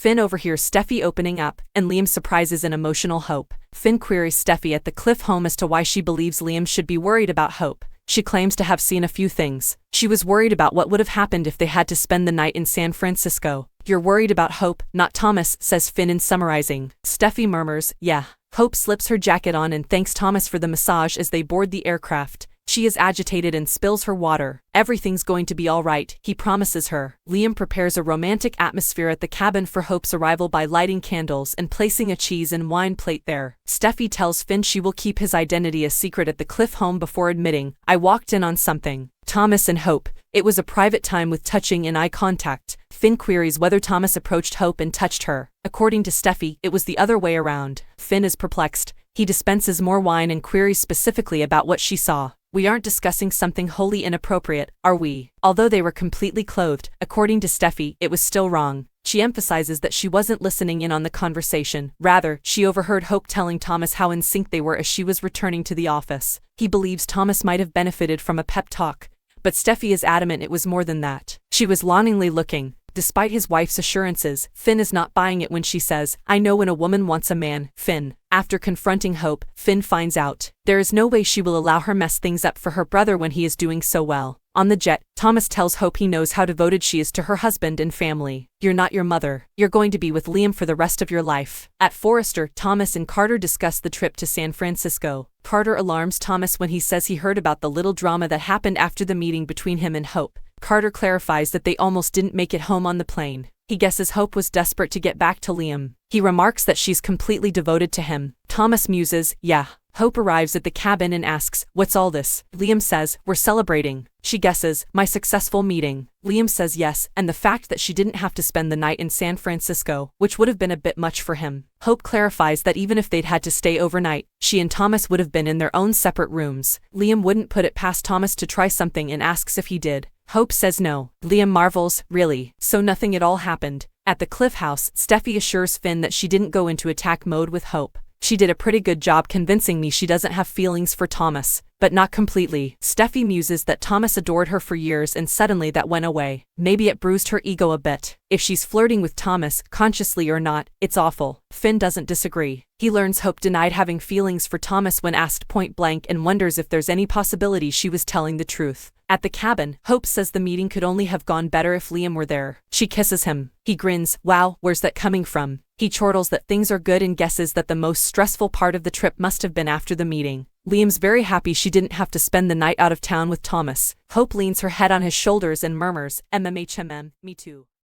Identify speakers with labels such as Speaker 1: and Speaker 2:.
Speaker 1: Finn overhears Steffy opening up, and Liam surprises an emotional Hope. Finn queries Steffy at the Cliff home as to why she believes Liam should be worried about Hope. She claims to have seen a few things. She was worried about what would have happened if they had to spend the night in San Francisco. You're worried about Hope, not Thomas, says Finn in summarizing. Steffy murmurs, yeah. Hope slips her jacket on and thanks Thomas for the massage as they board the aircraft. She is agitated and spills her water. Everything's going to be all right, he promises her. Liam prepares a romantic atmosphere at the cabin for Hope's arrival by lighting candles and placing a cheese and wine plate there. Steffy tells Finn she will keep his identity a secret at the Cliff home before admitting, I walked in on something. Thomas and Hope. It was a private time with touching and eye contact. Finn queries whether Thomas approached Hope and touched her. According to Steffy, it was the other way around. Finn is perplexed. He dispenses more wine and queries specifically about what she saw. We aren't discussing something wholly inappropriate, are we? Although they were completely clothed, according to Steffy, it was still wrong. She emphasizes that she wasn't listening in on the conversation. Rather, she overheard Hope telling Thomas how in sync they were as she was returning to the office. He believes Thomas might have benefited from a pep talk, but Steffy is adamant it was more than that. She was longingly looking. Despite his wife's assurances, Finn is not buying it when she says, I know when a woman wants a man, Finn. After confronting Hope, Finn finds out. There is no way she will allow her mess things up for her brother when he is doing so well. On the jet, Thomas tells Hope he knows how devoted she is to her husband and family. You're not your mother. You're going to be with Liam for the rest of your life. At Forrester, Thomas and Carter discuss the trip to San Francisco. Carter alarms Thomas when he says he heard about the little drama that happened after the meeting between him and Hope. Carter clarifies that they almost didn't make it home on the plane. He guesses Hope was desperate to get back to Liam. He remarks that she's completely devoted to him. Thomas muses, yeah. Hope arrives at the cabin and asks, what's all this? Liam says, we're celebrating. She guesses, my successful meeting. Liam says yes, and the fact that she didn't have to spend the night in San Francisco, which would have been a bit much for him. Hope clarifies that even if they'd had to stay overnight, she and Thomas would have been in their own separate rooms. Liam wouldn't put it past Thomas to try something and asks if he did. Hope says no. Liam marvels, really? So nothing at all happened. At the Cliff House, Steffy assures Finn that she didn't go into attack mode with Hope. She did a pretty good job convincing me she doesn't have feelings for Thomas, but not completely. Steffy muses that Thomas adored her for years and suddenly that went away. Maybe it bruised her ego a bit. If she's flirting with Thomas, consciously or not, it's awful. Finn doesn't disagree. He learns Hope denied having feelings for Thomas when asked point blank and wonders if there's any possibility she was telling the truth. At the cabin, Hope says the meeting could only have gone better if Liam were there. She kisses him. He grins, wow, where's that coming from? He chortles that things are good and guesses that the most stressful part of the trip must have been after the meeting. Liam's very happy she didn't have to spend the night out of town with Thomas. Hope leans her head on his shoulders and murmurs, MMHMM, me too.